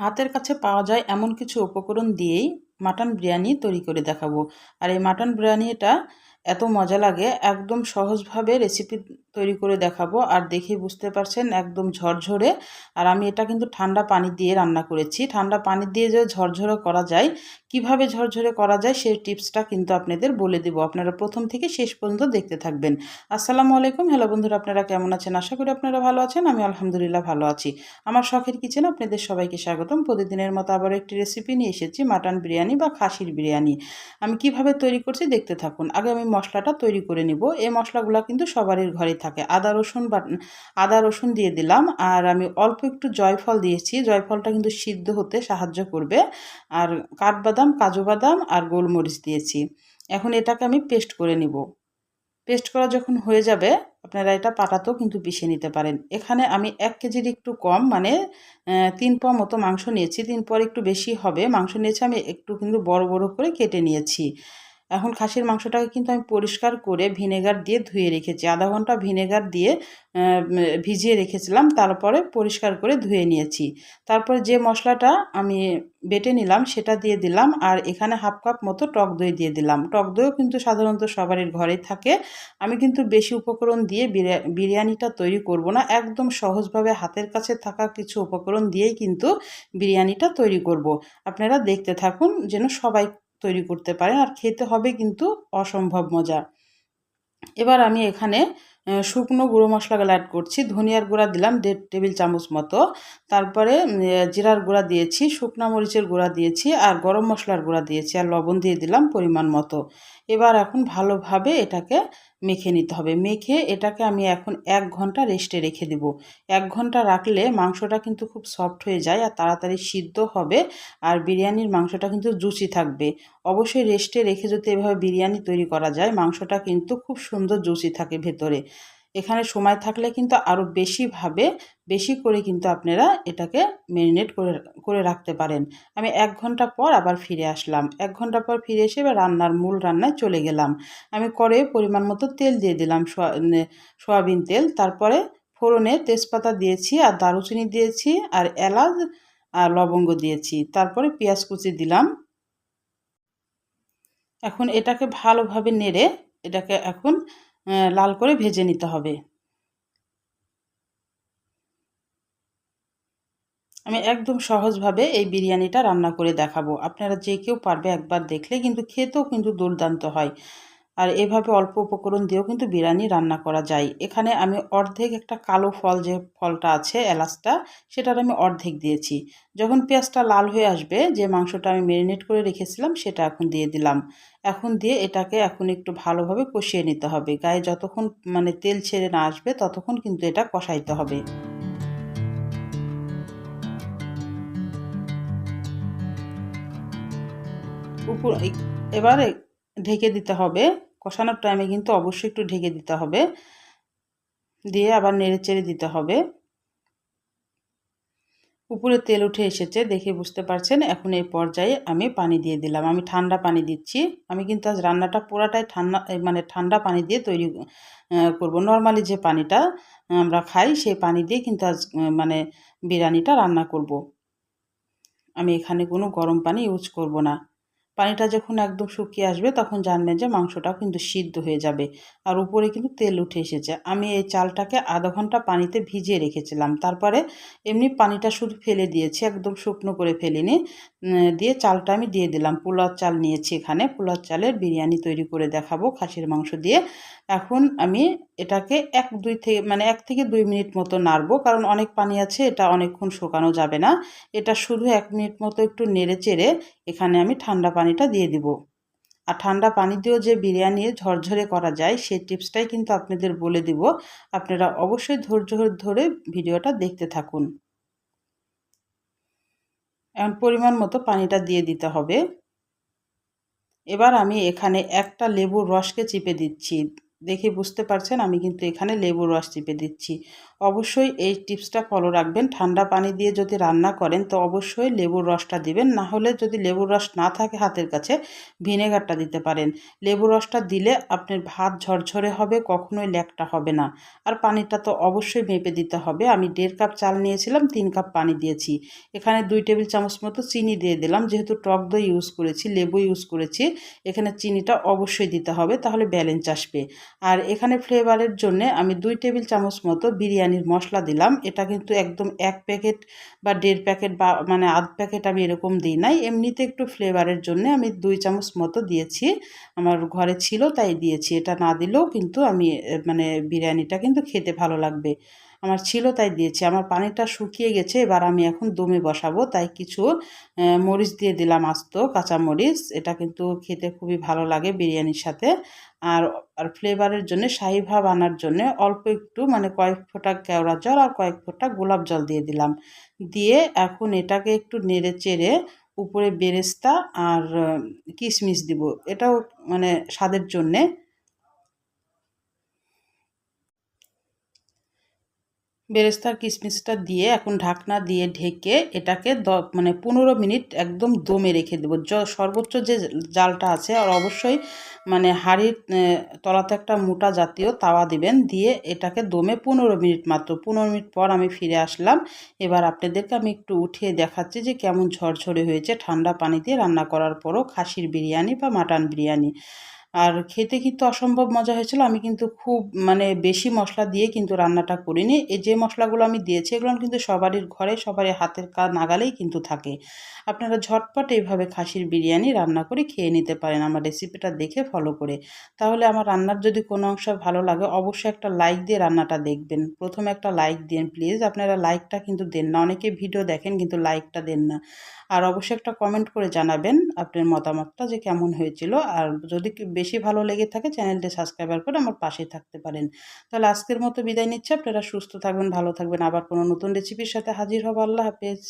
হাতের কাছে পাওয়া যায় এমন কিছু উপকরণ দিয়েই মাটন বিরিয়ানি তৈরি করে দেখাবো। আর এই মাটন বিরিয়ানিটা এত মজা লাগে, একদম সহজভাবে রেসিপি তৈরি করে দেখাবো। আর দেখেই বুঝতে পারছেন একদম ঝরঝরে। আর আমি এটা কিন্তু ঠান্ডা পানি দিয়ে রান্না করেছি। ঠান্ডা পানি দিয়ে যে ঝরঝরে করা যায়, কিভাবে ঝরঝরে করা যায় সেই টিপসটা কিন্তু আপনাদের বলে দেব। আপনারা প্রথম থেকে শেষ পর্যন্ত দেখতে থাকবেন। আসসালামু আলাইকুম, হ্যালো বন্ধুরা, আপনারা কেমন আছেন? আশা করি আপনারা ভালো আছেন। আমি আলহামদুলিল্লাহ ভালো আছি। আমার শখের কিচেনে আপনাদের সবাইকে স্বাগতম। প্রতিদিনের মতো আবার একটি রেসিপি নিয়ে এসেছি, মাটন বিরিয়ানি বা খাসির বিরিয়ানি। আমি কিভাবে তৈরি করছি দেখতে থাকুন। আগে আমি মশলাটা তৈরি করে নিব। এই মশলাগুলো কিন্তু সবারই ঘরেই থাকে। আদা রসুন দিয়ে দিলাম, আর আমি অল্প একটু জয়ফল দিয়েছি। জয়ফলটা কিন্তু সিদ্ধ হতে সাহায্য করবে। আর কাঠবাদাম, কাজু বাদাম আর গোলমরিচ দিয়েছি। এখন এটাকে আমি পেস্ট করে নিব। পেস্ট করা যখন হয়ে যাবে, আপনারা এটা পাটাতেও কিন্তু পিষে নিতে পারেন। এখানে আমি 1 কেজির একটু কম, মানে 3 পোয়া মতো মাংস নিয়েছি। 3 পোয়ার একটু বেশি হবে মাংস নিয়েছি। আমি একটু কিন্তু বড় বড় করে কেটে নিয়েছি। এখন খাসির মাংসটাকে কিন্তু আমি পরিষ্কার করে ভিনেগার দিয়ে ধুয়ে রেখেছি। আধা ঘন্টা ভিনেগার দিয়ে ভিজিয়ে রেখেছিলাম, তারপরে পরিষ্কার করে ধুয়ে নিয়েছি। তারপরে যে মশলাটা আমি বেটে নিলাম সেটা দিয়ে দিলাম, আর এখানে হাফ কাপ মতো টক দই দিয়ে দিলাম। টক দইও কিন্তু সাধারণত সবারই ঘরেই থাকে। আমি কিন্তু বেশি উপকরণ দিয়ে বিরিয়ানিটা তৈরি করব না। একদম সহজভাবে হাতের কাছে থাকা কিছু উপকরণ দিয়েই কিন্তু বিরিয়ানিটা তৈরি করব। আপনারা দেখতে থাকুন, যেন সবাই তৈরি করতে পারেন, আর খেতে হবে কিন্তু অসম্ভব মজা। এবার আমি এখানে শুকনো গুঁড়ো মশলাগুলো অ্যাড করছি। ধনিয়ার গুঁড়া দিলাম 1.5 টেবিল চামচ মতো। তারপরে জিরার গুঁড়া দিয়েছি, শুকনো মরিচের গুঁড়া দিয়েছি, আর গরম মশলার গুঁড়া দিয়েছি, আর লবণ দিয়ে দিলাম পরিমাণ মতো। এবার এখন ভালোভাবে এটাকে মেখে নিতে হবে। মেখে এটাকে আমি এখন 1 ঘন্টা রেস্টে রেখে দেব। 1 ঘন্টা রাখলে মাংসটা কিন্তু খুব সফট হয়ে যায় আর তাড়াতাড়ি সিদ্ধ হবে। আর বিরিয়ানির মাংসটা কিন্তু জুসি থাকবে। অবশ্যই রেস্টে রেখে যদি এভাবে বিরিয়ানি তৈরি করা যায়, মাংসটা কিন্তু খুব সুন্দর জুসি থাকে ভেতরে। এখানে সময় থাকলে কিন্তু আরও বেশি করে কিন্তু আপনারা এটাকে ম্যারিনেট করে করে রাখতে পারেন। আমি 1 ঘন্টা পর আবার ফিরে আসলাম। 1 ঘন্টা পর ফিরে এসে এবার মূল রান্নায় চলে গেলাম। আমি কড়াইয়ে পরিমাণ মতো তেল দিয়ে দিলাম, সয়াবিন তেল। তারপরে ফোড়নে তেজপাতা দিয়েছি, আর দারুচিনি দিয়েছি, আর এলাচ আর লবঙ্গ দিয়েছি। তারপরে পেঁয়াজ কুচি দিলাম। এখন এটাকে ভালোভাবে নেড়ে এটাকে এখন লাল করে ভেজে নিতে হবে। আমি একদম সহজভাবে এই বিরিয়ানিটা রান্না করে দেখাবো। আপনারা যে কেউ পারবে, একবার দেখলে কিন্তু খেতেও কিন্তু দুর্দান্ত হয়। আর এভাবে অল্প উপকরণ দিয়েও কিন্তু বিরিয়ানি রান্না করা যায়। এখানে আমি অর্ধেক একটা কালো ফল, যে ফলটা আছে এলাচটা, সেটার আমি অর্ধেক দিয়েছি। যখন পেঁয়াজটা লাল হয়ে আসবে, যে মাংসটা আমি ম্যারিনেট করে রেখেছিলাম সেটা এখন দিয়ে দিলাম। এখন দিয়ে এটাকে এখন একটু ভালোভাবে কষিয়ে নিতে হবে। গায়ে যতক্ষণ মানে তেল ছেড়ে না আসবে ততক্ষণ কিন্তু এটা কষাইতে হবে। এবারে ঢেকে দিতে হবে। কষানোর টাইমে কিন্তু অবশ্যই একটু ঢেকে দিতে হবে। দিয়ে আবার নেড়েচেড়ে দিতে হবে। উপরে তেল উঠে এসেছে দেখে বুঝতে পারছেন। এখন এই পর্যায়ে আমি পানি দিয়ে দিলাম। আমি ঠান্ডা পানি দিচ্ছি। আমি কিন্তু আজ রান্নাটা পুরাটাই মানে ঠান্ডা পানি দিয়ে তৈরি করব। নরমালি যে পানিটা আমরা খাই সেই পানি দিয়ে কিন্তু আজ মানে বিরিয়ানিটা রান্না করব। আমি এখানে কোনো গরম পানি ইউজ করব না। পানিটা যখন একদম শুকিয়ে আসবে তখন জানবেন যে মাংসটাও কিন্তু সিদ্ধ হয়ে যাবে। আর উপরে কিন্তু তেল উঠে এসেছে। আমি এই চালটাকে আধা ঘন্টা পানিতে ভিজিয়ে রেখেছিলাম। তারপরে এমনি পানিটা শুধু ফেলে দিয়েছি, একদম শুকনো করে ফেলিনি। দিয়ে চালটা আমি দিয়ে দিলাম। পোলাও চাল নিয়েছি এখানে। পোলাও চালের বিরিয়ানি তৈরি করে দেখাবো খাসির মাংস দিয়ে। এখন আমি এটাকে 1 থেকে 2 মিনিট মতো নাড়বো, কারণ অনেক পানি আছে, এটা অনেকক্ষণ শুকানো যাবে না। এটা শুধু 1 মিনিট মতো একটু নেড়ে চেড়ে এখানে আমি ঠান্ডা পানিটা দিয়ে দিব। আর ঠান্ডা পানি দিয়েও যে বিরিয়ানি ঝরঝরে করা যায় সেই টিপসটাই কিন্তু আপনাদের বলে দিব। আপনারা অবশ্যই ধৈর্য ধরে ভিডিওটা দেখতে থাকুন। এখন পরিমাণ মতো পানিটা দিয়ে দিতে হবে। এবার আমি এখানে একটা লেবুর রসকে চিপে দিচ্ছি। দেখে বুঝতে পারছেন আমি কিন্তু এখানে লেবুর রস চিপে দিচ্ছি। অবশ্যই এই টিপসটা ফলো রাখবেন। ঠান্ডা পানি দিয়ে যদি রান্না করেন তো অবশ্যই লেবুর রসটা দিবেন। না হলে যদি লেবুর রস না থাকে হাতের কাছে ভিনেগারটা দিতে পারেন। লেবুর রসটা দিলে আপনার ভাত ঝরঝরে হবে, কখনোই ল্যাকটা হবে না। আর পানিটা তো অবশ্যই মেপে দিতে হবে। আমি 1.5 কাপ চাল নিয়েছিলাম, 3 কাপ পানি দিয়েছি। এখানে 2 টেবিল চামচ মতো চিনি দিয়ে দিলাম। যেহেতু টক দই ইউজ করেছি, লেবু ইউজ করেছি, এখানে চিনিটা অবশ্যই দিতে হবে, তাহলে ব্যালেন্স আসবে। আর এখানে ফ্লেভারের জন্যে আমি 2 টেবিল চামচ মতো বিরিয়ানির মশলা দিলাম। এটা কিন্তু একদম 1 প্যাকেট বা 1.5 প্যাকেট বা মানে আধ প্যাকেট আমি এরকম দিই নাই। এমনিতে একটু ফ্লেভারের জন্যে আমি 2 চামচ মতো দিয়েছি। আমার ঘরে ছিল তাই দিয়েছি। এটা না দিলেও কিন্তু আমি মানে বিরিয়ানিটা কিন্তু খেতে ভালো লাগবে। আমার ছিল তাই দিয়েছি। আমার পানিটা শুকিয়ে গেছে। এবার আমি এখন দমে বসাবো। তাই কিছু মরিচ দিয়ে দিলাম, আস্ত কাঁচা মরিচ। এটা কিন্তু খেতে খুবই ভালো লাগে বিরিয়ানির সাথে। আর আর ফ্লেভারের জন্য শাহি ভাব আনার জন্যে অল্প একটু মানে কয়েক ফোঁটা কেওড়া জল আর কয়েক ফোঁটা গোলাপ জল দিয়ে দিলাম। দিয়ে এখন এটাকে একটু নেড়ে চেড়ে উপরে বেরেস্তা আর কিশমিশ দিব। এটাও মানে স্বাদের জন্যে। বেরেস্তার কিশমিশটা দিয়ে এখন ঢাকনা দিয়ে ঢেকে এটাকে মানে 15 মিনিট একদম দমে রেখে দেবো। সর্বোচ্চ যে জালটা আছে আর অবশ্যই মানে হাঁড়ির তলাতে একটা মোটা জাতীয় তাওয়া দিবেন, দিয়ে এটাকে দমে 15 মিনিট, মাত্র 15 মিনিট পর আমি ফিরে আসলাম। এবার আপনাদেরকে আমি একটু উঠিয়ে দেখাচ্ছি যে কেমন ঝরঝরে হয়েছে ঠান্ডা পানি দিয়ে রান্না করার পরও খাসির বিরিয়ানি বা মাটন বিরিয়ানি। আর খেতে কিন্তু অসম্ভব মজা হয়েছিল। আমি কিন্তু খুব মানে বেশি মশলা দিয়ে কিন্তু রান্নাটা করিনি। এই যে মশলাগুলো আমি দিয়েছি এগুলো কিন্তু সবারই ঘরে সবারই হাতের নাগালেই কিন্তু থাকে। আপনারা ঝটপট এইভাবে খাসির বিরিয়ানি রান্না করে খেয়ে নিতে পারেন আমার রেসিপিটা দেখে ফলো করে। তাহলে আমার রান্নার যদি কোনো অংশ ভালো লাগে অবশ্যই একটা লাইক দিয়ে রান্নাটা দেখবেন। প্রথমে একটা লাইক দিন প্লিজ। আপনারা লাইকটা কিন্তু দেন না। অনেকে ভিডিও দেখেন কিন্তু লাইকটা দেন না। আর অবশ্যই একটা কমেন্ট করে জানাবেন আপনার মতামতটা যে কেমন হয়েছিল। আর যদি বেশি ভালো লেগে থাকে চ্যানেলটি সাবস্ক্রাইবার করে আমার পাশেই থাকতে পারেন। তাহলে আজকের মতো বিদায় নিচ্ছি। আপনারা সুস্থ থাকবেন, ভালো থাকবেন। আবার কোনো নতুন রেসিপির সাথে হাজির হব। আল্লাহ হাফেজ।